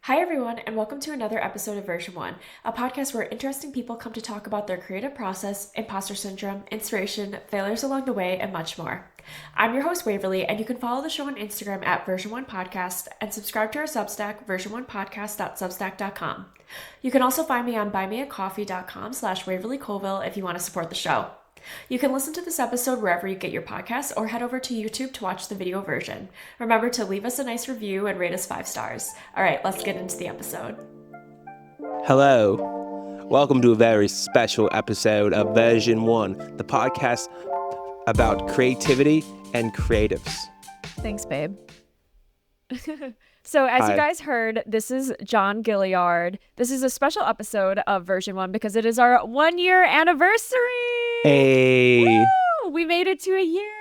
Hi, everyone, and welcome to another episode of Version 1, a podcast where interesting people come to talk about their creative process, imposter syndrome, inspiration, failures along the way, and much more. I'm your host, Waverly, and you can follow the show on Instagram at Version 1 Podcast and subscribe to our Substack, version1podcast.substack.com. You can also find me on buymeacoffee.com/Waverly Colville if you want to support the show. You can listen to this episode wherever you get your podcasts or head over to YouTube to watch the video version. Remember to leave us a nice review and rate us 5 stars. All right, let's get into the episode. Hello. Welcome to a very special episode of Version 1, the podcast about creativity and creatives. Thanks, babe. So as Hi. you guys heard, this is John Guilyard. This is a special episode of Version 1 because it is our 1-year anniversary. Hey. Woo! We made it to a year.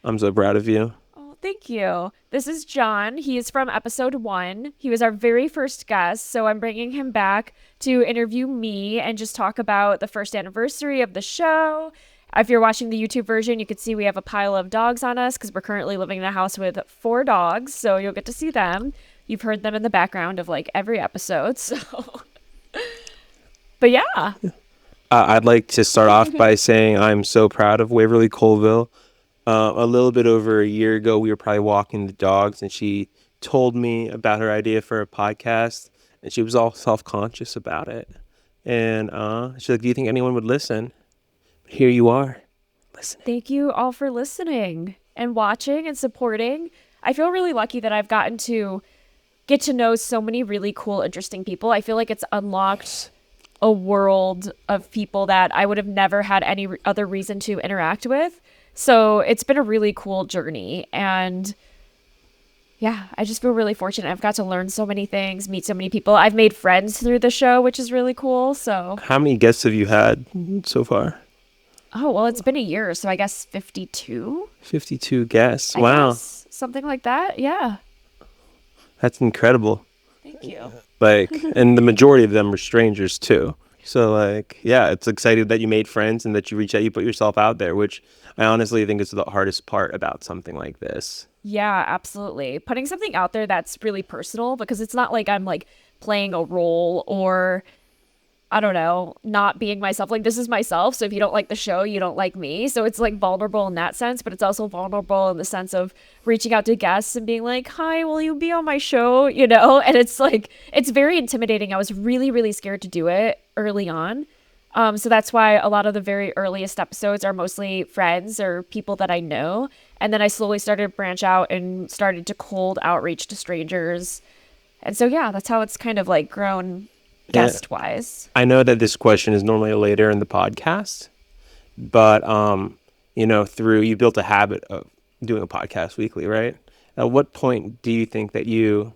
I'm so proud of you. Oh, thank you. This is John. He is from episode 1. He was our very first guest, so I'm bringing him back to interview me and just talk about the first anniversary of the show. If you're watching the YouTube version, you can see we have a pile of dogs on us because we're currently living in a house with 4 dogs, so you'll get to see them. You've heard them in the background of like every episode, so. But yeah. I'd like to start off by saying I'm so proud of Waverly Colville. A little bit over a year ago, we were probably walking the dogs, and she told me about her idea for a podcast, and she was all self-conscious about it. And she's like, do you think anyone would listen? Here you are, listening. Thank you all for listening and watching and supporting. I feel really lucky that I've gotten to get to know so many really cool, interesting people. I feel like it's unlocked a world of people that I would have never had any other reason to interact with. So it's been a really cool journey. And yeah, I just feel really fortunate. I've got to learn so many things, meet so many people. I've made friends through the show, which is really cool. So, How many guests have you had so far? oh, well, it's been a year. So I guess 52? 52 guests. I Wow. guess, something like that. Yeah. That's incredible. Thank you. Like, and the majority of them are strangers too. So like, yeah, it's exciting that you made friends and that you reach out, you put yourself out there, which I honestly think is the hardest part about something like this. Yeah, absolutely. Putting something out there that's really personal because it's not like I'm like playing a role or I don't know, not being myself. Like, this is myself. So if you don't like the show, you don't like me. So it's like vulnerable in that sense, but it's also vulnerable in the sense of reaching out to guests and being like, hi, will you be on my show? You know? And it's like, it's very intimidating. I was really, really scared to do it early on. So that's why a lot of the very earliest episodes are mostly friends or people that I know. And then I slowly started to branch out and started to cold outreach to strangers. And so, yeah, that's how it's kind of like grown guest wise. I know that this question is normally later in the podcast, but you built a habit of doing a podcast weekly, right? At what point do you think that you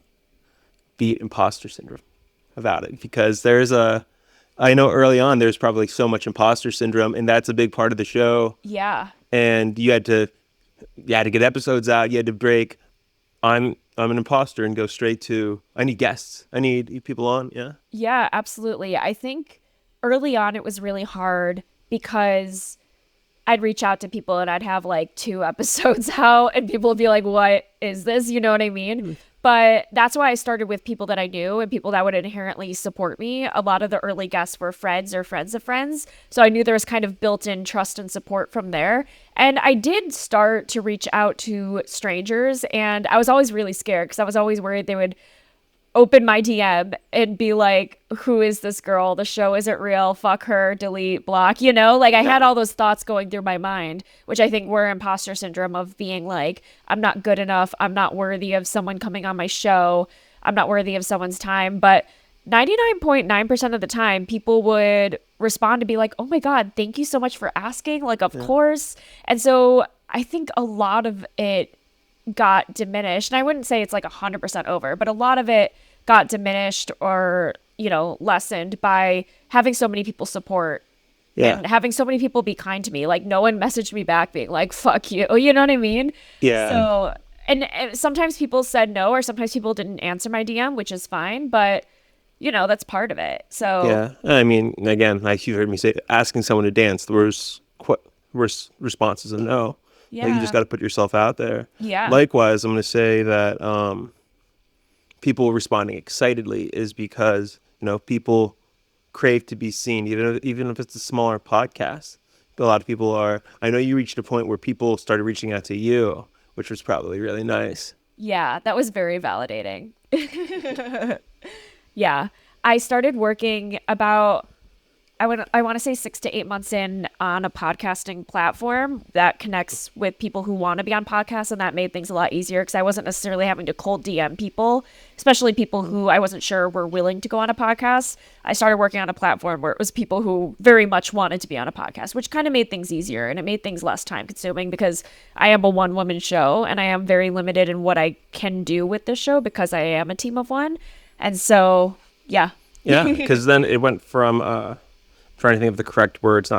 beat imposter syndrome about it? Because I know early on there's probably so much imposter syndrome, and that's a big part of the show. Yeah. And you had to get episodes out. You had to break. I'm an imposter and go straight to, I need guests. I need people on. Yeah. Yeah, absolutely. I think early on it was really hard because I'd reach out to people and I'd have like 2 episodes out and people would be like, what is this? You know what I mean? But that's why I started with people that I knew and people that would inherently support me. A lot of the early guests were friends or friends of friends. So I knew there was kind of built-in trust and support from there. And I did start to reach out to strangers and I was always really scared because I was always worried they would open my DM and be like, who is this girl? The show isn't real. Fuck her, delete, block, you know? Like I had all those thoughts going through my mind, which I think were imposter syndrome of being like, I'm not good enough. I'm not worthy of someone coming on my show. I'm not worthy of someone's time. But 99.9% of the time, people would respond to be like, oh my God, thank you so much for asking. Like, of course. And so I think a lot of it got diminished. And I wouldn't say it's like 100% over, but a lot of it got diminished or, lessened by having so many people support and having so many people be kind to me. Like no one messaged me back being like, fuck you. You know what I mean? Yeah. So, and sometimes people said no, or sometimes people didn't answer my DM, which is fine, but that's part of it. So Yeah. I mean, again, like you heard me say, asking someone to dance, the worst response is a no. yeah. Like, you just got to put yourself out there. Yeah. Likewise, I'm going to say that people responding excitedly is because, people crave to be seen, even if it's a smaller podcast. But a lot of people are, I know you reached a point where people started reaching out to you, which was probably really nice. Yeah, that was very validating. Yeah. I started working about, I want to say 6 to 8 months in on a podcasting platform that connects with people who want to be on podcasts. And that made things a lot easier because I wasn't necessarily having to cold DM people, especially people who I wasn't sure were willing to go on a podcast. I started working on a platform where it was people who very much wanted to be on a podcast, which kind of made things easier and it made things less time consuming because I am a one-woman show and I am very limited in what I can do with this show because I am a team of one. And so, yeah. Yeah, because then it went from, trying to think of the correct words,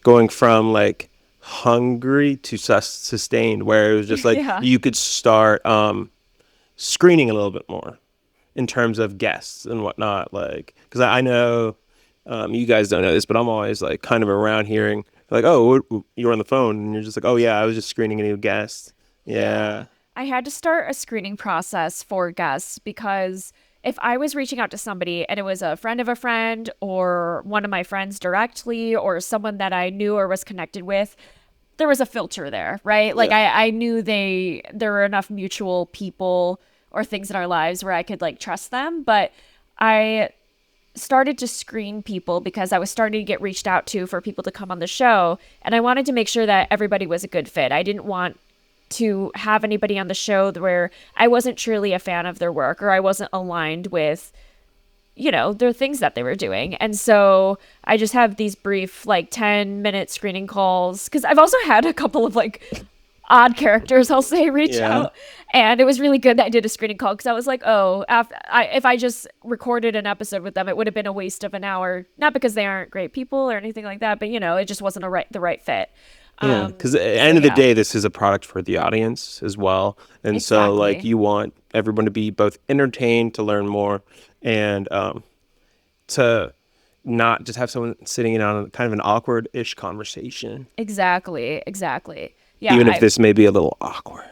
going from like hungry to sustained, where it was just like you could start screening a little bit more in terms of guests and whatnot. Like, because I know you guys don't know this, but I'm always like kind of around hearing like, oh, you're on the phone, and you're just like, oh yeah, I was just screening a new guest. Yeah. I had to start a screening process for guests because if I was reaching out to somebody and it was a friend of a friend or one of my friends directly or someone that I knew or was connected with, there was a filter there, right? Like I knew there were enough mutual people or things in our lives where I could like trust them. But I started to screen people because I was starting to get reached out to for people to come on the show. And I wanted to make sure that everybody was a good fit. I didn't want to have anybody on the show where I wasn't truly a fan of their work or I wasn't aligned with, their things that they were doing. And so I just have these brief, like 10-minute screening calls. Cause I've also had a couple of like odd characters, I'll say, reach out. And it was really good that I did a screening call. Cause I was like, oh, if I just recorded an episode with them, it would have been a waste of an hour. Not because they aren't great people or anything like that, but it just wasn't the right fit. Yeah, because at the end of the day, this is a product for the audience as well. And so, like, you want everyone to be both entertained, to learn more, and to not just have someone sitting in on kind of an awkward-ish conversation. Exactly. Yeah. Even if this may be a little awkward.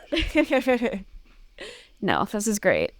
No, this is great.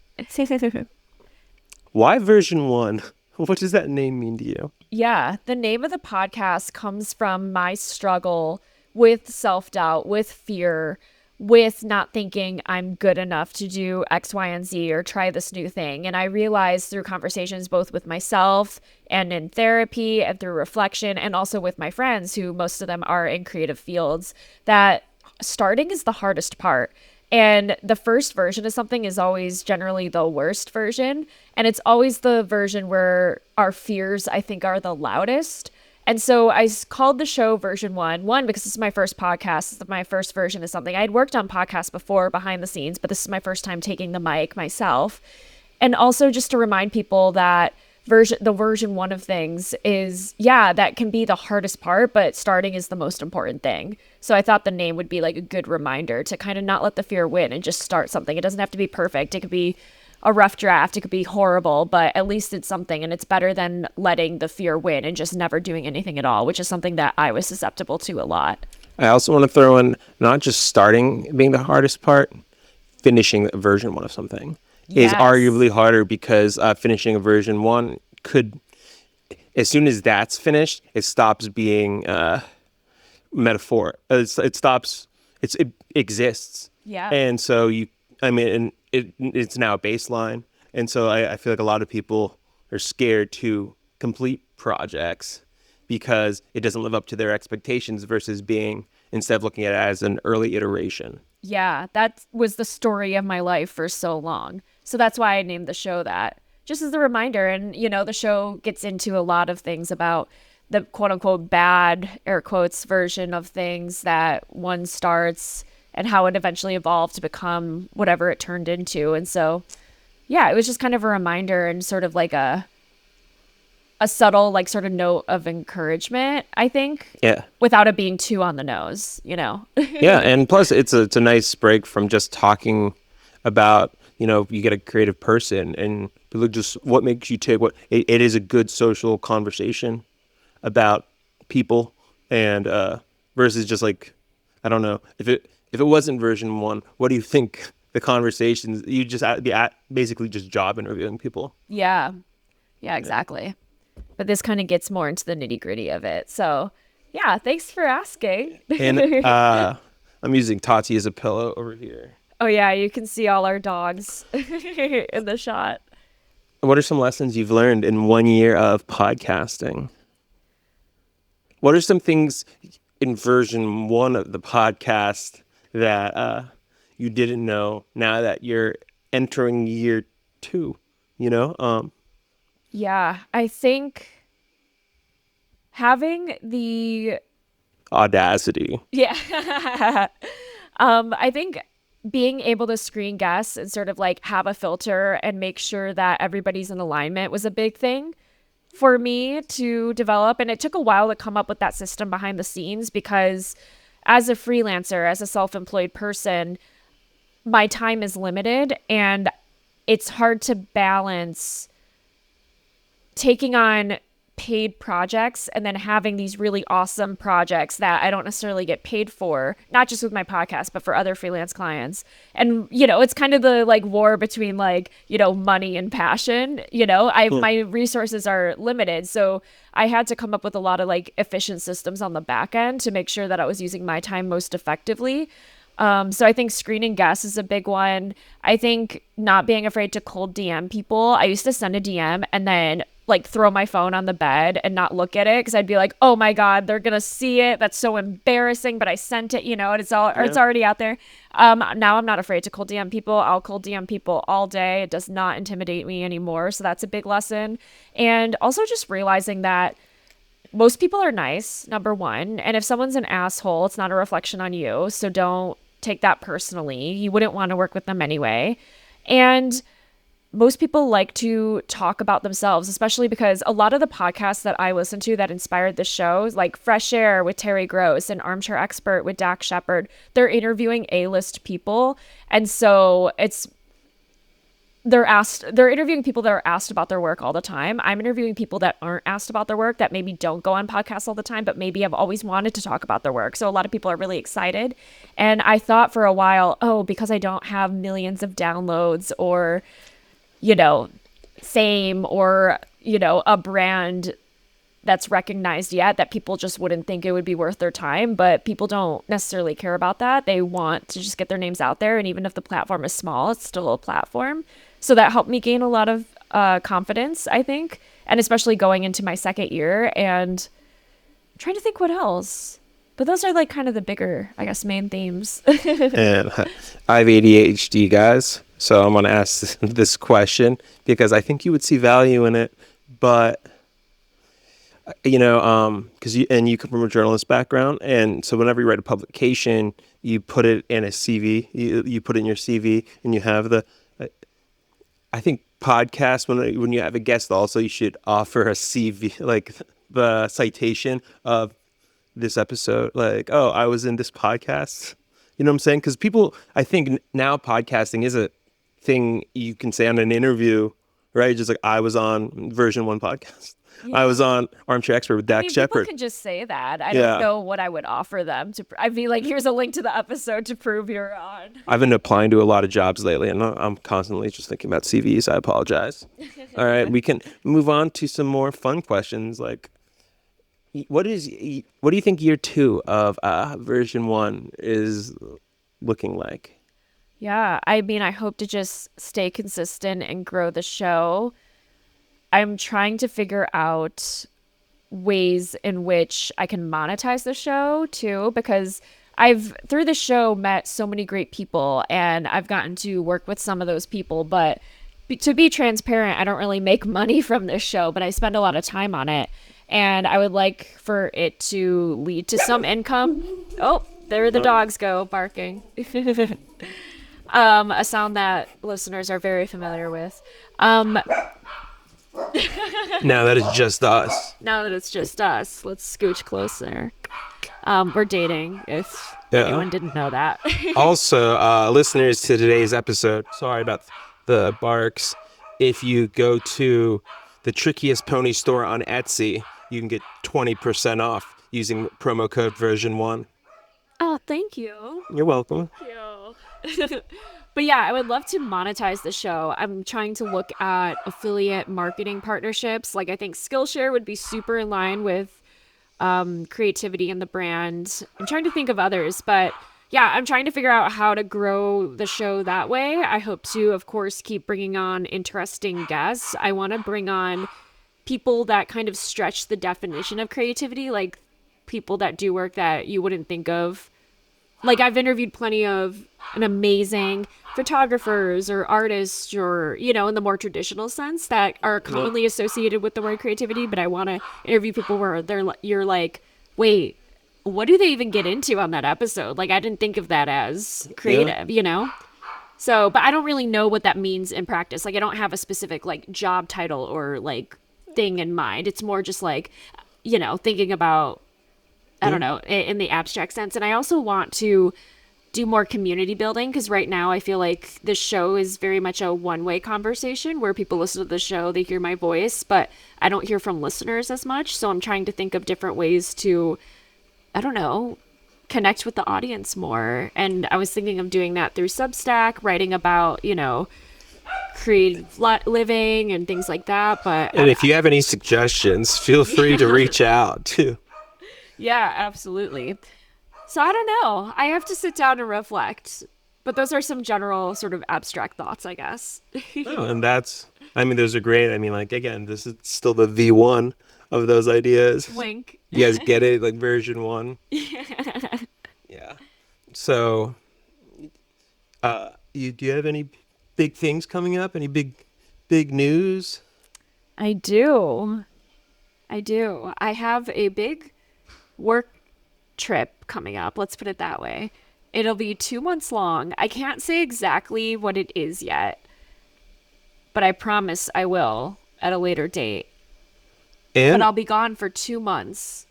Why version 1? What does that name mean to you? Yeah, the name of the podcast comes from my struggle with self-doubt, with fear, with not thinking I'm good enough to do X, Y, and Z or try this new thing. And I realized through conversations both with myself and in therapy and through reflection and also with my friends, who most of them are in creative fields, that starting is the hardest part. And the first version of something is always generally the worst version. And it's always the version where our fears, I think, are the loudest. And so I called the show version 1, because this is my first podcast. This is my first version of something. I'd worked on podcasts before behind the scenes, but this is my first time taking the mic myself. And also just to remind people that the version 1 of things is, that can be the hardest part, but starting is the most important thing. So I thought the name would be like a good reminder to kind of not let the fear win and just start something. It doesn't have to be perfect. It could be a rough draft. It could be horrible, but at least it's something, and it's better than letting the fear win and just never doing anything at all, which is something that I was susceptible to a lot. I also want to throw in not just starting being the hardest part, finishing version 1 of something is arguably harder, because finishing a version 1 could, as soon as that's finished, it stops being metaphor. It stops. It exists. Yeah. And so it's now a baseline. And so I feel like a lot of people are scared to complete projects because it doesn't live up to their expectations versus being, instead of looking at it as an early iteration. Yeah, that was the story of my life for so long. So that's why I named the show that, just as a reminder. And, the show gets into a lot of things about the quote unquote bad, air quotes, version of things that one starts and how it eventually evolved to become whatever it turned into. And so, it was just kind of a reminder and sort of like a subtle, like, sort of note of encouragement, I think. Yeah. Without it being too on the nose, Yeah, and plus it's a nice break from just talking about, you get a creative person and look, just what makes you tick. It is a good social conversation about people, and versus just like, I don't know, if it wasn't version 1, what do you think the conversations. You just be basically just job interviewing people. Yeah. Yeah, exactly. But this kind of gets more into the nitty gritty of it. So yeah, thanks for asking. And I'm using Tati as a pillow over here. Oh yeah, you can see all our dogs in the shot. What are some lessons you've learned in 1 year of podcasting? What are some things in version 1 of the podcast that you didn't know now that you're entering year 2? You know? Yeah, I think having the Audacity. yeah. I think being able to screen guests and sort of like have a filter and make sure that everybody's in alignment was a big thing for me to develop. And it took a while to come up with that system behind the scenes because as a freelancer, as a self-employed person, my time is limited and it's hard to balance taking on paid projects and then having these really awesome projects that I don't necessarily get paid for, not just with my podcast, but for other freelance clients. And, you know, it's kind of the like war between like, you know, money and passion, you know, my resources are limited. So I had to come up with a lot of like efficient systems on the back end to make sure that I was using my time most effectively. So I think screening guests is a big one. I think not being afraid to cold DM people. I used to send a DM and then like throw my phone on the bed and not look at it because I'd be like, oh my God, they're gonna see it. That's so embarrassing, but I sent it, you know, and it's already out there. Now I'm not afraid to cold DM people. I'll cold DM people all day. It does not intimidate me anymore. So that's a big lesson. And also just realizing that most people are nice, number one. And if someone's an asshole, it's not a reflection on you. So don't take that personally. You wouldn't want to work with them anyway. And most people like to talk about themselves, especially because a lot of the podcasts that I listen to that inspired the show, like Fresh Air with Terry Gross and Armchair Expert with Dak Shepard, they're interviewing A-list people. And so they're interviewing people that are asked about their work all the time. I'm interviewing people that aren't asked about their work, that maybe don't go on podcasts all the time, but maybe have always wanted to talk about their work. So a lot of people are really excited. And I thought for a while, because I don't have millions of downloads or, you know, fame or, you know, a brand that's recognized yet, that people just wouldn't think it would be worth their time. But people don't necessarily care about that. They want to just get their names out there. And even if the platform is small, it's still a platform. So that helped me gain a lot of confidence, I think. And especially going into my second year and trying to think what else. But those are like kind of the bigger, I guess, main themes. And I have ADHD, guys. So I'm going to ask this question because I think you would see value in it. But, you know, because you come from a journalist background. And so whenever you write a publication, you put it in a CV. You put it in your CV and you have I think podcasts, when you have a guest also, you should offer a CV, like the citation of this episode. Like, oh, I was in this podcast. You know what I'm saying? Because people, I think now podcasting is a thing you can say on an interview, right? Just like, I was on version 1 podcast. Yeah. I was on Armchair Expert with Dak Shepard. People can just say that. I don't know what I would offer them. I'd be like, here's a link to the episode to prove you're on. I've been applying to a lot of jobs lately, and I'm constantly just thinking about CVs. I apologize. All right, we can move on to some more fun questions. Like, what do you think year 2 of version 1 is looking like? Yeah, I mean, I hope to just stay consistent and grow the show. I'm trying to figure out ways in which I can monetize the show too, because I've, through the show, met so many great people and I've gotten to work with some of those people. But to be transparent, I don't really make money from this show, but I spend a lot of time on it. And I would like for it to lead to some income. Oh, there the dogs go barking. A sound that listeners are very familiar with. Now that it's just us. Now that it's just us, let's scooch closer. We're dating, if anyone didn't know that. Also, listeners to today's episode, sorry about the barks. If you go to the Trickiest Pony store on Etsy, you can get 20% off using promo code version 1. Oh, thank you. You're welcome. Thank you. But yeah, I would love to monetize the show. I'm trying to look at affiliate marketing partnerships. Like I think Skillshare would be super in line with creativity in the brand. I'm trying to think of others, but yeah, I'm trying to figure out how to grow the show that way. I hope to, of course, keep bringing on interesting guests. I want to bring on people that kind of stretch the definition of creativity, like people that do work that you wouldn't think of. Like I've interviewed plenty of an amazing photographers or artists or, you know, in the more traditional sense that are commonly associated with the word creativity. But I want to interview people where you're like, wait, what do they even get into on that episode? Like, I didn't think of that as creative, you know? So, but I don't really know what that means in practice. Like, I don't have a specific like job title or like thing in mind. It's more just like, you know, thinking about, I don't know, in the abstract sense. And I also want to do more community building because right now I feel like the show is very much a one-way conversation where people listen to the show, they hear my voice, but I don't hear from listeners as much. So I'm trying to think of different ways to, I don't know, connect with the audience more. And I was thinking of doing that through Substack, writing about, you know, creative living and things like that. But And if you have any suggestions, feel free to reach out too. yeah, absolutely. So I don't know. I have to sit down and reflect. But those are some general sort of abstract thoughts, I guess. Oh, and those are great. I mean, like, again, this is still the V1 of those ideas. Wink. You guys get it? Like version 1? Yeah. So, do you have any big things coming up? Any big news? I do. I have a big work trip coming up. Let's put it that way. It'll be 2 months long. I can't say exactly what it is yet, but I promise I will at a later date. And But I'll be gone for 2 months.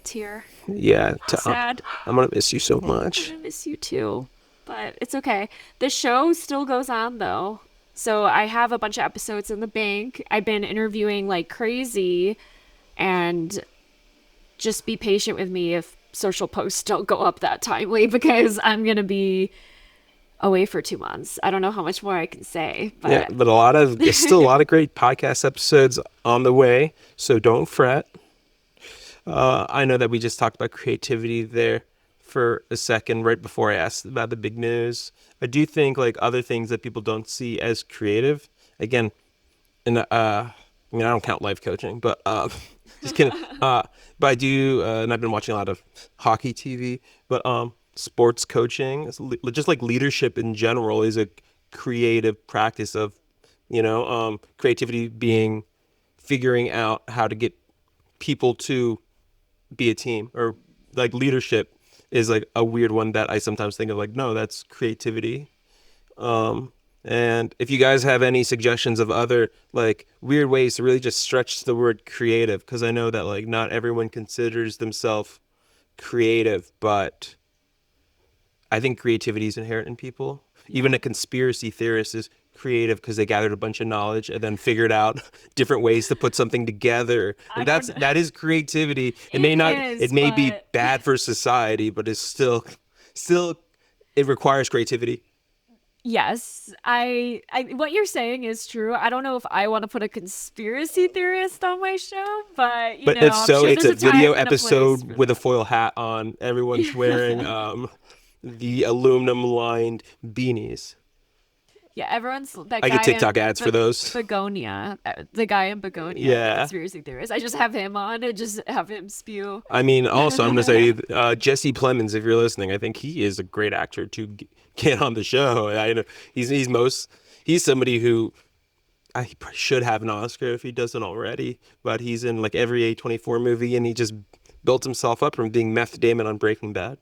Tear. yeah, Sad. I'm gonna miss you so much. I miss you too. But it's okay. The show still goes on though. So I have a bunch of episodes in the bank. I've been interviewing like crazy, and just be patient with me if social posts don't go up that timely because I'm going to be away for 2 months. I don't know how much more I can say, but Yeah, but there's still a lot of great podcast episodes on the way, so don't fret. I know that we just talked about creativity there for a second right before I asked about the big news. I do think like other things that people don't see as creative, again, and I mean, I don't count life coaching, but just kidding. But I do, and I've been watching a lot of hockey TV, but sports coaching, just like leadership in general, is a creative practice of, creativity being figuring out how to get people to be a team, or like leadership is like a weird one that I sometimes think of like, no, that's creativity. And if you guys have any suggestions of other like weird ways to really just stretch the word creative, because I know that like not everyone considers themselves creative, but I think creativity is inherent in people. Even a conspiracy theorist is creative because they gathered a bunch of knowledge and then figured out different ways to put something together. And that is creativity. It may be bad for society, but it's still it requires creativity. yes, I what you're saying is true. I don't know if I want to put a conspiracy theorist on my show, but But if so, it's a video episode with a foil hat on. Everyone's wearing the aluminum lined beanies. Yeah, everyone's that I guy get TikTok in ads for those. Begonia, the guy in Begonia, Yeah. conspiracy theorist. I just have him on and just have him spew. I mean, also, I'm going to say Jesse Plemons, if you're listening, I think he is a great actor to get on the show. I know he's somebody who I should have an Oscar if he doesn't already, but he's in like every A24 movie, and he just built himself up from being Meth Damon on Breaking Bad.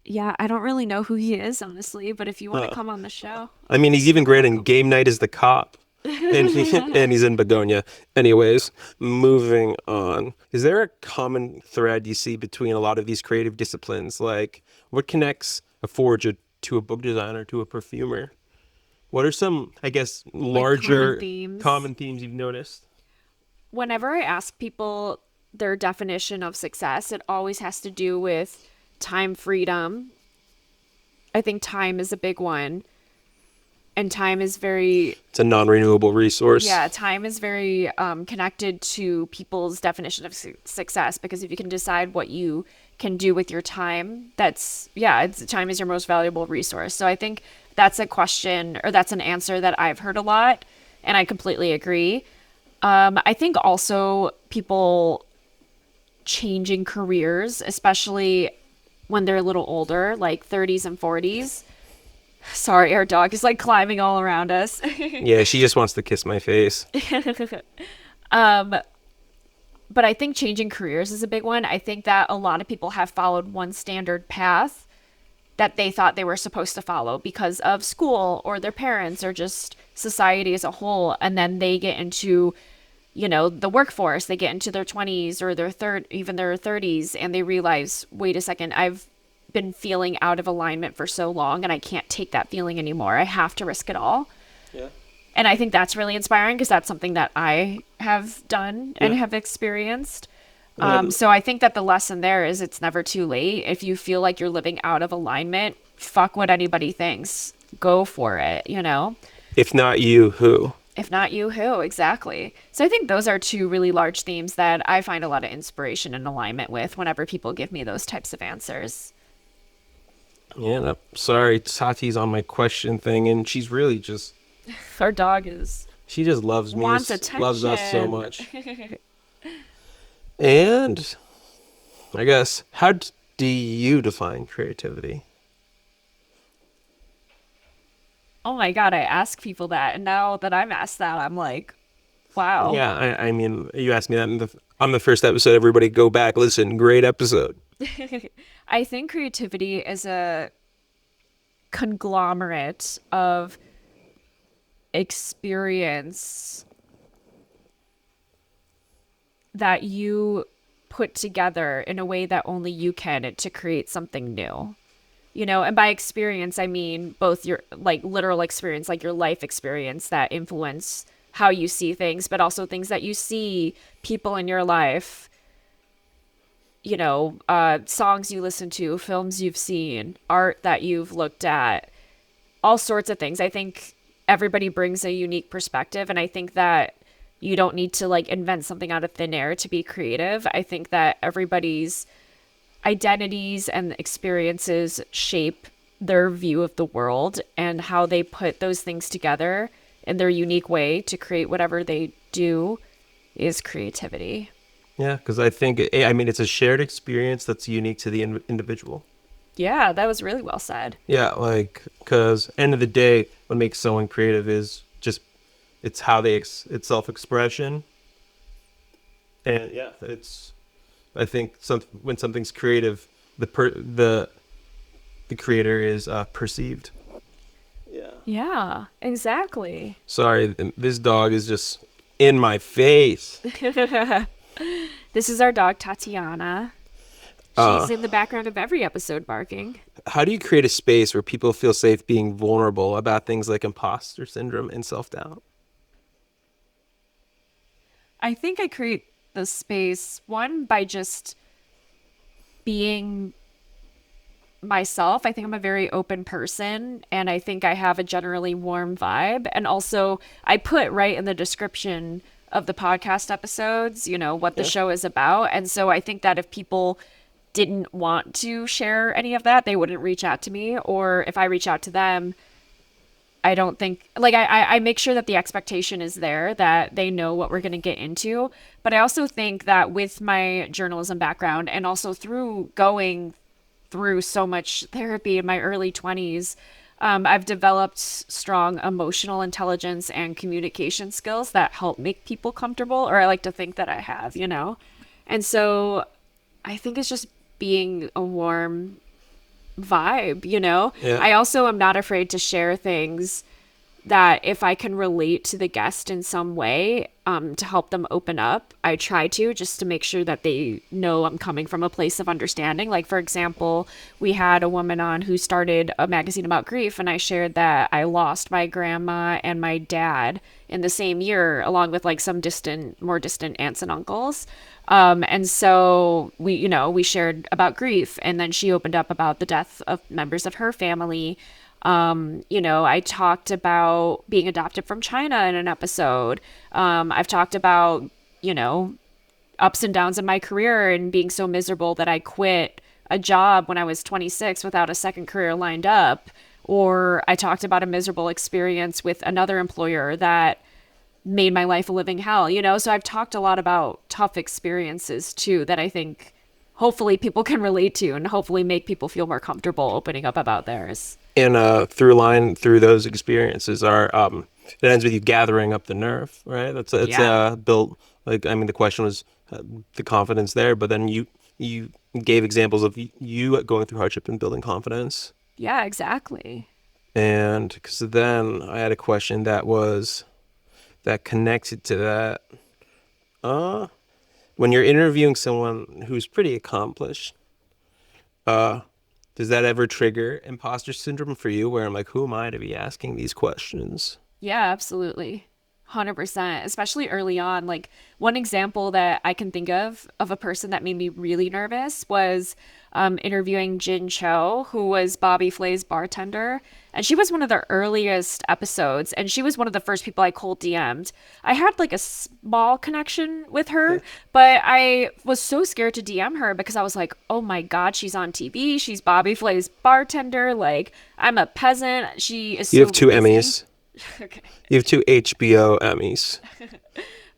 Yeah, I don't really know who he is, honestly, but if you want to come on the show. I mean, he's even great in Game Night as the Cop. And he's in Begonia. Anyways, moving on. Is there a common thread you see between a lot of these creative disciplines? Like, what connects a forger to a book designer to a perfumer? What are some, I guess, larger common themes you've noticed? Whenever I ask people their definition of success, it always has to do with time freedom, I think time is a big one. And time is very, It's a non-renewable resource. yeah, time is very connected to people's definition of success, because if you can decide what you can do with your time, time is your most valuable resource. So I think that's a question, or that's an answer that I've heard a lot, and I completely agree. I think also people changing careers, especially when they're a little older, like 30s and 40s. Sorry, our dog is like climbing all around us. Yeah, she just wants to kiss my face. But I think changing careers is a big one. I think that a lot of people have followed one standard path that they thought they were supposed to follow because of school or their parents or just society as a whole. And then they get into, the workforce, they get into their 20s or even their 30s, and they realize, wait a second, I've been feeling out of alignment for so long and I can't take that feeling anymore. I have to risk it all. Yeah. And I think that's really inspiring because that's something that I have done and have experienced. So I think that the lesson there is it's never too late. If you feel like you're living out of alignment, fuck what anybody thinks. Go for it, If not you, who? If not you, who? Exactly. So I think those are two really large themes that I find a lot of inspiration and alignment with whenever people give me those types of answers. Yeah, no, sorry, Sati's on my question thing, and she's really just... Our dog is... She just loves me, wants attention. Loves us so much. And I guess, how do you define creativity? Oh my God, I ask people that, and now that I'm asked that, I'm like, wow. Yeah, I mean, you asked me that on the first episode. Everybody go back, listen, great episode. I think creativity is a conglomerate of experience that you put together in a way that only you can to create something new. And by experience, I mean both your like literal experience, like your life experience that influence how you see things, but also things that you see, people in your life, songs you listen to, films you've seen, art that you've looked at, all sorts of things. I think everybody brings a unique perspective, and I think that you don't need to like invent something out of thin air to be creative. I think that everybody's identities and experiences shape their view of the world, and how they put those things together in their unique way to create whatever they do is creativity. Yeah, because I think, it's a shared experience that's unique to the individual. Yeah, that was really well said. Yeah, because end of the day, what makes someone creative is just, it's how it's self-expression. And yeah, I think when something's creative, the creator is perceived. Yeah, exactly. Sorry, this dog is just in my face. This is our dog, Tatiana. She's in the background of every episode barking. How do you create a space where people feel safe being vulnerable about things like imposter syndrome and self-doubt? I think I create the space, one, by just being myself. I think I'm a very open person, and I think I have a generally warm vibe. And also, I put right in the description of the podcast episodes, what the show is about. And so I think that if people didn't want to share any of that, they wouldn't reach out to me. Or if I reach out to them, I don't think, I make sure that the expectation is there, that they know what we're going to get into. But I also think that with my journalism background, and also through going through so much therapy in my early 20s, I've developed strong emotional intelligence and communication skills that help make people comfortable, or I like to think that I have, And so I think it's just being a warm vibe, Yeah. I also am not afraid to share things that if I can relate to the guest in some way, to help them open up, I try to, just to make sure that they know I'm coming from a place of understanding. Like, for example, we had a woman on who started a magazine about grief, and I shared that I lost my grandma and my dad in the same year, along with like some more distant aunts and uncles. And so we shared about grief, and then she opened up about the death of members of her family. I talked about being adopted from China in an episode. I've talked about, ups and downs in my career and being so miserable that I quit a job when I was 26 without a second career lined up. Or I talked about a miserable experience with another employer that made my life a living hell, So I've talked a lot about tough experiences too, that I think hopefully people can relate to, and hopefully make people feel more comfortable opening up about theirs. And through line through those experiences are it ends with you gathering up the nerve, right? It's built, like, I mean, the question was the confidence there, but then you gave examples of you going through hardship and building confidence. Yeah, exactly. And because then I had a question that connected to that. When you're interviewing someone who's pretty accomplished, does that ever trigger imposter syndrome for you, where I'm like, who am I to be asking these questions? Yeah, absolutely. 100%, especially early on. Like, one example that I can think of a person that made me really nervous was interviewing Jin Cho, who was Bobby Flay's bartender. And she was one of the earliest episodes, and she was one of the first people I cold DM'd. I had like a small connection with her, but I was so scared to DM her because I was like, oh my God, she's on TV. She's Bobby Flay's bartender. Like, I'm a peasant. She is so You have 2 busy. Emmys. Okay. You have 2 HBO Emmys.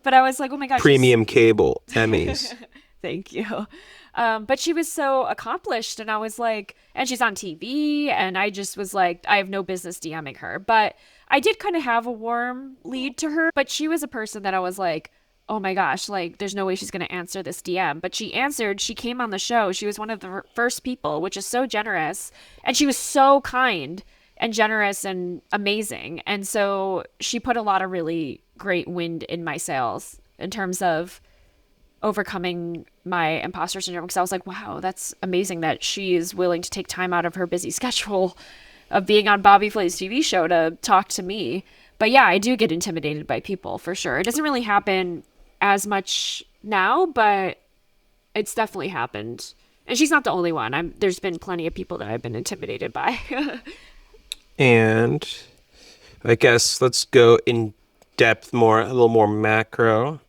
But I was like, oh my gosh. Premium cable Emmys. Thank you. But she was so accomplished, and I was like, and she's on TV, and I just was like, I have no business DMing her. But I did kind of have a warm lead to her, but she was a person that I was like, oh my gosh, like, there's no way she's going to answer this DM. But she answered. She came on the show. She was one of the first people, which is so generous. And she was so kind and generous and amazing. And so she put a lot of really great wind in my sails in terms of overcoming my imposter syndrome, because I was like, wow, that's amazing that she is willing to take time out of her busy schedule of being on Bobby Flay's TV show to talk to me. But yeah, I do get intimidated by people for sure. It doesn't really happen as much now, but it's definitely happened. And she's not the only one. There's been plenty of people that I've been intimidated by. And I guess let's go in depth more, a little more macro.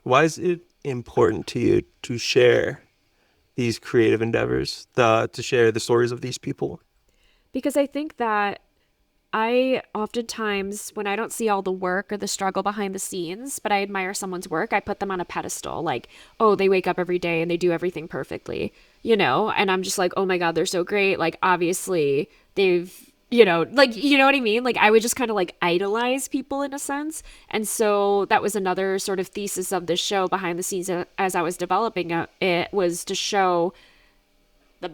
Why is it important to you to share these creative endeavors, to share the stories of these people? Because I think that I oftentimes, when I don't see all the work or the struggle behind the scenes, but I admire someone's work, I put them on a pedestal. Like, oh, they wake up every day and they do everything perfectly, and I'm just like, oh my God, they're so great. Like, obviously they've, like, you know what I mean? Like, I would just kind of like idolize people in a sense. And so that was another sort of thesis of this show behind the scenes as I was developing it, was to show the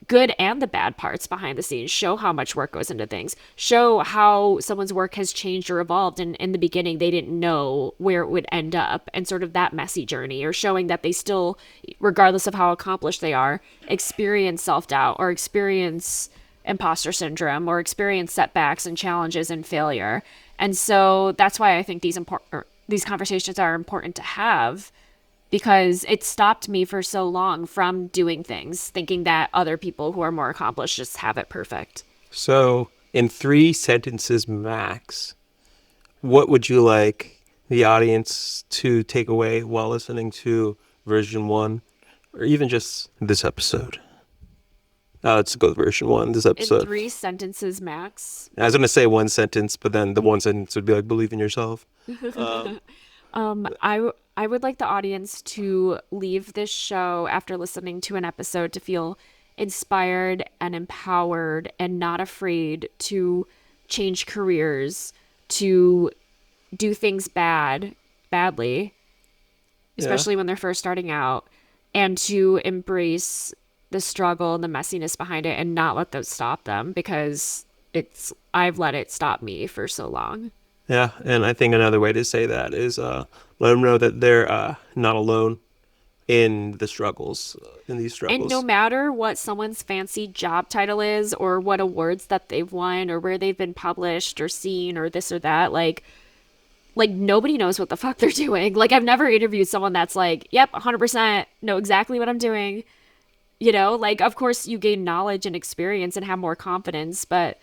good and the bad parts behind the scenes, show how much work goes into things, show how someone's work has changed or evolved. And in the beginning, they didn't know where it would end up, and sort of that messy journey, or showing that they still, regardless of how accomplished they are, experience self-doubt or experience imposter syndrome or experience setbacks and challenges and failure. And so that's why I think these conversations are important to have, because it stopped me for so long from doing things thinking that other people who are more accomplished just have it perfect. So in 3 sentences max, what would you like the audience to take away while listening to version 1, or even just this episode? Let's go with version 1, this episode. In 3 sentences max? I was going to say 1 sentence, but then the 1 sentence would be like, believe in yourself. I would like the audience to leave this show after listening to an episode to feel inspired and empowered and not afraid to change careers, to do things badly, especially when they're first starting out, and to embrace the struggle and the messiness behind it and not let those stop them, because I've let it stop me for so long. Yeah, and I think another way to say that is let them know that they're not alone in these struggles. And no matter what someone's fancy job title is, or what awards that they've won, or where they've been published or seen, or this or that, like, like nobody knows what the fuck they're doing. Like I've never interviewed someone that's like, yep, 100% know exactly what I'm doing. You know, like of course you gain knowledge and experience and have more confidence, but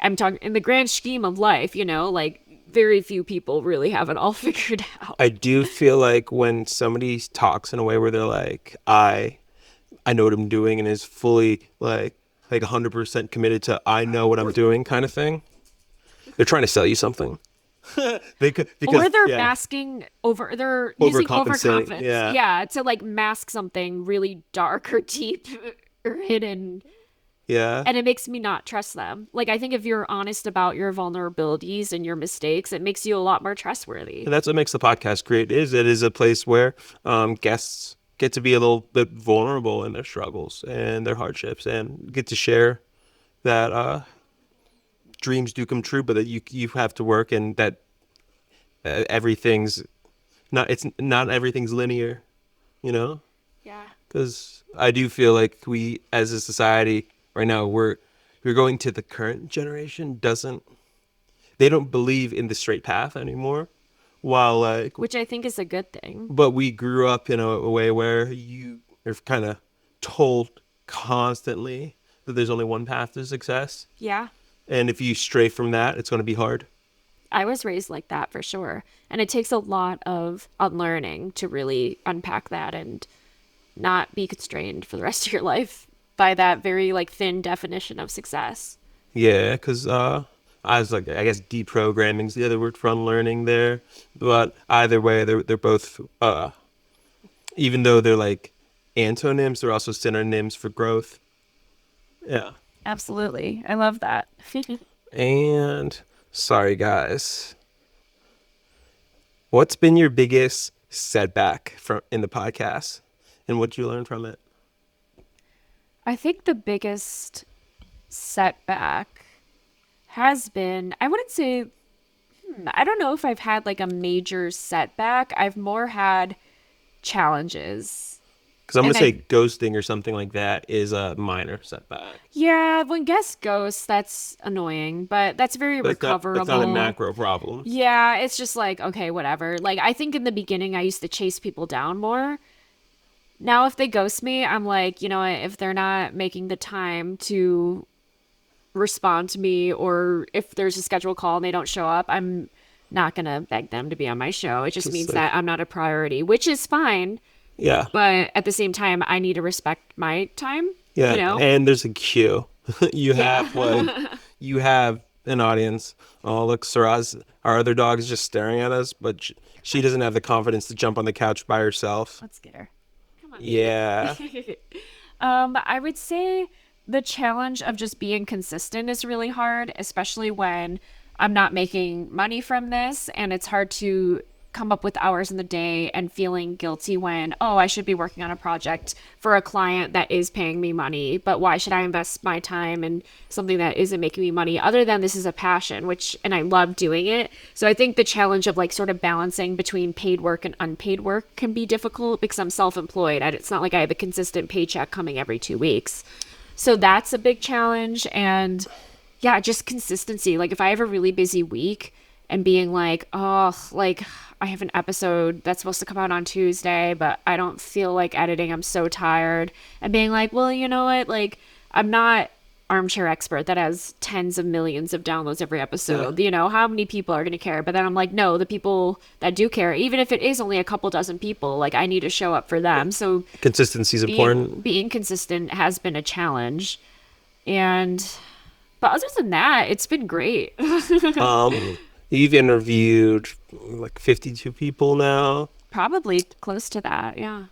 I'm talking in the grand scheme of life, you know, like very few people really have it all figured out. I do feel like when somebody talks in a way where they're like, I know what I'm doing, and is fully like 100% committed to I know what I'm doing kind of thing, they're trying to sell you something. Because Or they're yeah, masking they're using overcompensating. overconfidence. Yeah. Yeah, to like mask something really dark or deep or hidden. Yeah. And it makes me not trust them. Like, I think if you're honest about your vulnerabilities and your mistakes, it makes you a lot more trustworthy. And that's what makes the podcast great. It is a place where guests get to be a little bit vulnerable in their struggles and their hardships, and get to share that dreams do come true, but that you have to work, and that not everything's linear, you know. Yeah. Because I do feel like we, as a society right now, we're going to the current generation they don't believe in the straight path anymore. While Which I think is a good thing. but we grew up in a way where you are kind of told constantly that there's only one path to success, Yeah. and if you stray from that, it's going to be hard. I was raised like that for sure. And it takes a lot of unlearning to really unpack that and not be constrained for the rest of your life by that very like thin definition of success. Yeah, because I was like, I guess deprogramming is the other word for unlearning there. But either way, they're both, even though they're like antonyms, they're also synonyms for growth. Yeah. Absolutely. I love that. And sorry, guys. What's been your biggest setback in the podcast, and what did you learn from it? I think the biggest setback has been, I wouldn't say, I don't know if I've had like a major setback. I've more had challenges. Because I'm going And to say ghosting or something like that is a minor setback. Yeah, when guests ghost, that's annoying, but that's very recoverable. That's not a macro problem. Yeah, it's just like, okay, whatever. Like, I think in the beginning, I used to chase people down more. Now, if they ghost me, I'm like, you know what, if they're not making the time to respond to me, or if there's a scheduled call and they don't show up, I'm not going to beg them to be on my show. It just means like, that I'm not a priority, which is fine. Yeah. But at the same time, I need to respect my time. Yeah. You know? And there's a queue. You have an audience. Oh, look, Saraz, our other dog is just staring at us, but she doesn't have the confidence to jump on the couch by herself. Let's get her. Come on. Yeah. I would say the challenge of just being consistent is really hard, especially when I'm not making money from this, and it's hard to come up with hours in the day and feeling guilty when, oh, I should be working on a project for a client that is paying me money, but why should I invest my time in something that isn't making me money other than this is a passion, and I love doing it. So I think the challenge of like sort of balancing between paid work and unpaid work can be difficult because I'm self-employed. It's not like I have a consistent paycheck coming every 2 weeks. So that's a big challenge. And yeah, just consistency. Like if I have a really busy week and being like, oh, like I have an episode that's supposed to come out on Tuesday, but I don't feel like editing. I'm so tired. And being like, well, you know what? Like I'm not armchair expert that has tens of millions of downloads every episode. You know, how many people are going to care? But then I'm like, no, the people that do care, even if it is only a couple dozen people, like I need to show up for them. So consistency is important. Being consistent has been a challenge. But other than that, it's been great. You've interviewed like 52 people now. Probably close to that, yeah.